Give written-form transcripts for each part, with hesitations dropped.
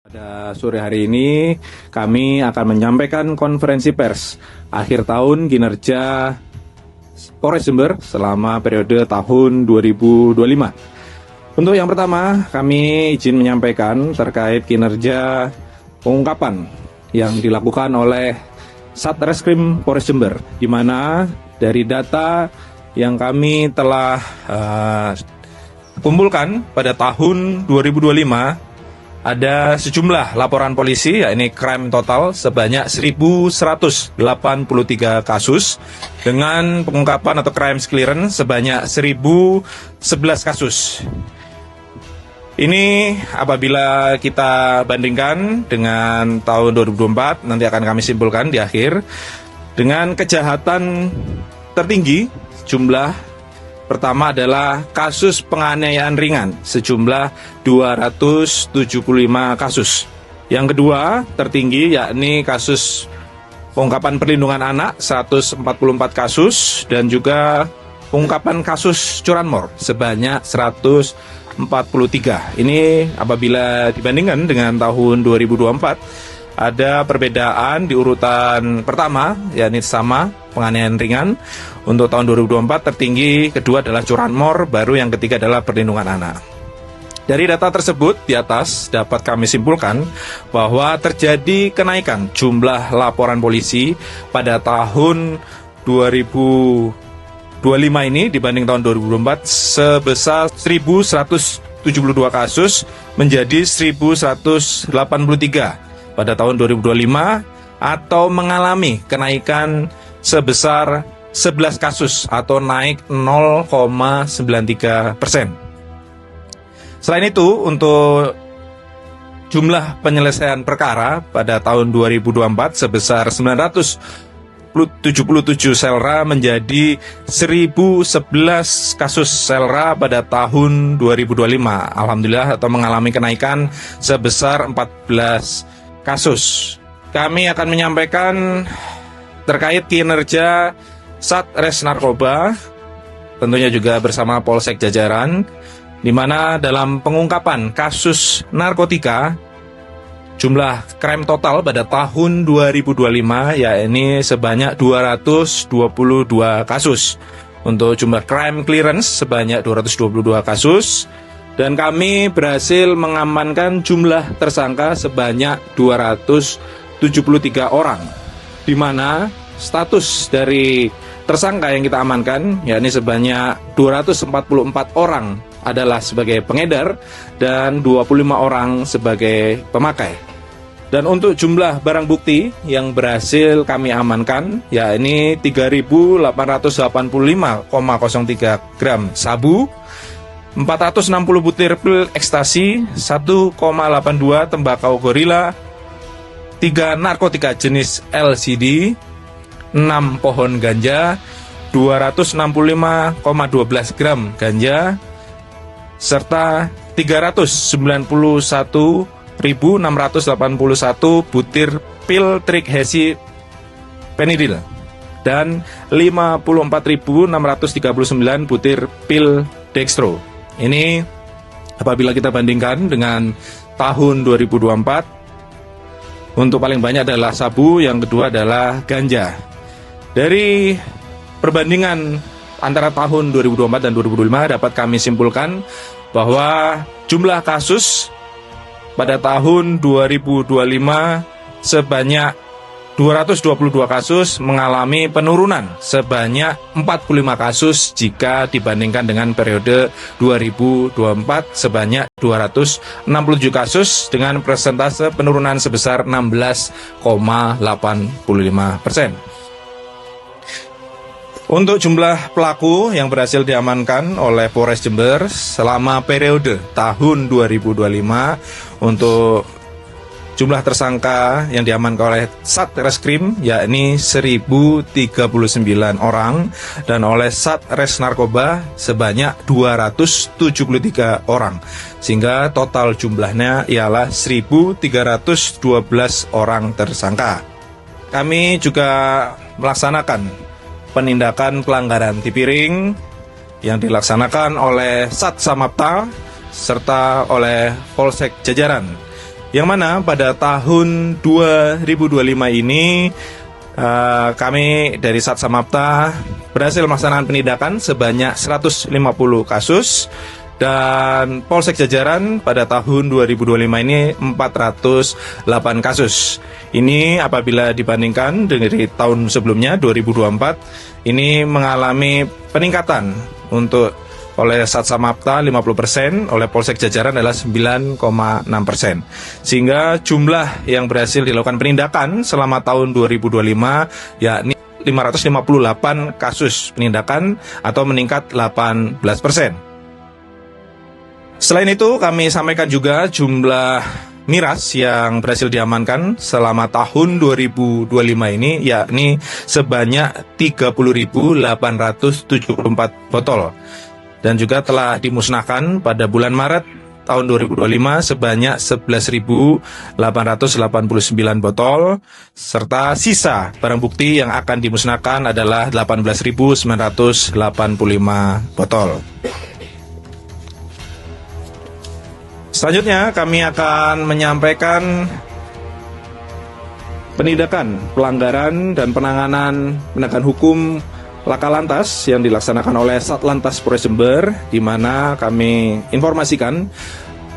Pada sore hari ini kami akan menyampaikan konferensi pers akhir tahun kinerja Polres Jember selama periode tahun 2025. Untuk yang pertama, kami izin menyampaikan terkait kinerja pengungkapan yang dilakukan oleh Satreskrim Polres Jember, di mana dari data yang kami telah kumpulkan pada tahun 2025 ada sejumlah laporan polisi, yakni crime total sebanyak 1.183 kasus dengan pengungkapan atau crime clearance sebanyak 1.011 kasus. Ini apabila kita bandingkan dengan tahun 2024, nanti akan kami simpulkan di akhir, dengan kejahatan tertinggi jumlah pertama adalah kasus penganiayaan ringan sejumlah 275 kasus. Yang kedua tertinggi yakni kasus pengungkapan perlindungan anak 144 kasus dan juga pengungkapan kasus curanmor sebanyak 143. Ini apabila dibandingkan dengan tahun 2024 ada perbedaan di urutan pertama, yakni sama penganiayaan ringan. Untuk tahun 2024 tertinggi, kedua adalah curanmor, baru yang ketiga adalah perlindungan anak. Dari data tersebut di atas dapat kami simpulkan bahwa terjadi kenaikan jumlah laporan polisi pada tahun 2025 ini dibanding tahun 2024 sebesar 1.172 kasus menjadi 1.183 pada tahun 2025 atau mengalami kenaikan sebesar 11 kasus atau naik 0,93%. Selain itu, untuk jumlah penyelesaian perkara pada tahun 2024 sebesar 977 selra menjadi 1.011 kasus selra pada tahun 2025. Alhamdulillah, atau mengalami kenaikan sebesar 14 kasus. Kami akan menyampaikan terkait kinerja Satres Narkoba, tentunya juga bersama Polsek jajaran, di mana dalam pengungkapan kasus narkotika, jumlah crime total pada tahun 2025 yakni sebanyak 222 kasus. Untuk jumlah crime clearance sebanyak 222 kasus. Dan kami berhasil mengamankan jumlah tersangka sebanyak 273 orang, di mana status dari tersangka yang kita amankan, yakni sebanyak 244 orang adalah sebagai pengedar dan 25 orang sebagai pemakai. Dan untuk jumlah barang bukti yang berhasil kami amankan, yakni 3.885,03 gram sabu, 460 butir pil ekstasi, 1,82 tembakau gorila, 3 narkotika jenis LCD, 6 pohon ganja, 265,12 gram ganja, serta 391.681 butir pil trikhesi penidil dan 54.639 butir pil dextro. Ini apabila kita bandingkan dengan tahun 2024, untuk paling banyak adalah sabu, yang kedua adalah ganja. Dari perbandingan antara tahun 2024 dan 2025 dapat kami simpulkan bahwa jumlah kasus pada tahun 2025 sebanyak 222 kasus mengalami penurunan sebanyak 45 kasus jika dibandingkan dengan periode 2024 sebanyak 267 kasus dengan persentase penurunan sebesar 16,85%. Untuk jumlah pelaku yang berhasil diamankan oleh Polres Jember selama periode tahun 2025, untuk jumlah tersangka yang diamankan oleh Satreskrim yakni 1.039 orang dan oleh Satres Narkoba sebanyak 273 orang. Sehingga total jumlahnya ialah 1.312 orang tersangka. Kami juga melaksanakan penindakan pelanggaran tipiring yang dilaksanakan oleh Sat Samapta serta oleh Polsek Jajaran, Yang mana pada tahun 2025 ini kami dari Satsamapta berhasil melaksanakan penindakan sebanyak 150 kasus, dan Polsek Jajaran pada tahun 2025 ini 408 kasus. Ini apabila dibandingkan dari tahun sebelumnya 2024 ini mengalami peningkatan untuk oleh Satsamapta 50%, oleh Polsek Jajaran adalah 9,6%. Sehingga jumlah yang berhasil dilakukan penindakan selama tahun 2025 yakni 558 kasus penindakan atau meningkat 18%. Selain itu, kami sampaikan juga jumlah miras yang berhasil diamankan selama tahun 2025 ini yakni sebanyak 30.874 botol. Dan juga telah dimusnahkan pada bulan Maret tahun 2025 sebanyak 11.889 botol, serta sisa barang bukti yang akan dimusnahkan adalah 18.985 botol. Selanjutnya kami akan menyampaikan penindakan, pelanggaran, dan penanganan penegakan hukum laka lantas yang dilaksanakan oleh Satlantas Polres Jember, di mana kami informasikan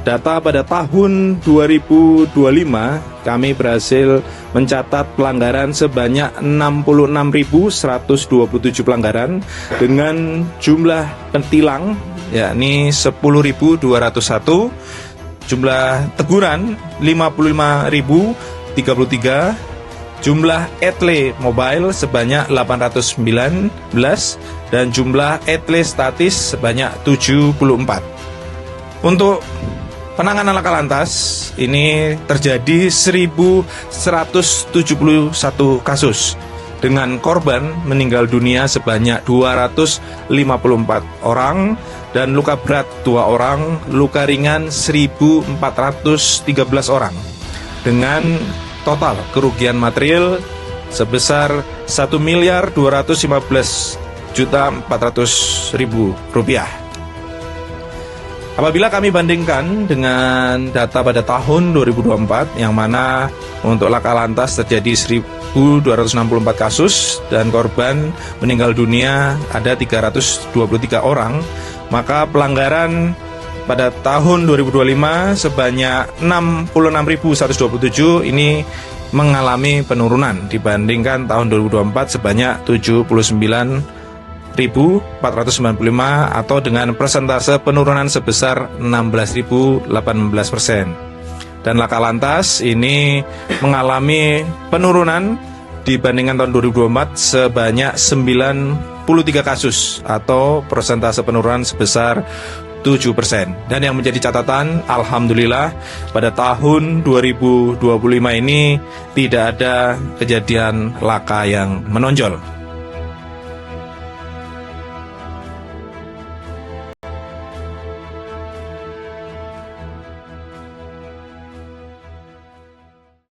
data pada tahun 2025 kami berhasil mencatat pelanggaran sebanyak 66.127 pelanggaran dengan jumlah pentilang yakni 10.201, jumlah teguran 55.033, jumlah etle mobile sebanyak 819, dan jumlah etle statis sebanyak 74. Untuk penanganan laka lantas ini terjadi 1.171 kasus dengan korban meninggal dunia sebanyak 254 orang dan luka berat 2 orang, luka ringan 1.413 orang, dengan total kerugian material sebesar Rp1.215.400.000. Apabila kami bandingkan dengan data pada tahun 2024, yang mana untuk laka lantas terjadi 1.264 kasus dan korban meninggal dunia ada 323 orang, maka pelanggaran pada tahun 2025 sebanyak 66.127 ini mengalami penurunan dibandingkan tahun 2024 sebanyak 79.495 atau dengan persentase penurunan sebesar 16.018%. Dan laka lantas ini mengalami penurunan dibandingkan tahun 2024 sebanyak 93 kasus atau persentase penurunan sebesar 7%. Dan yang menjadi catatan, alhamdulillah pada tahun 2025 ini tidak ada kejadian laka yang menonjol.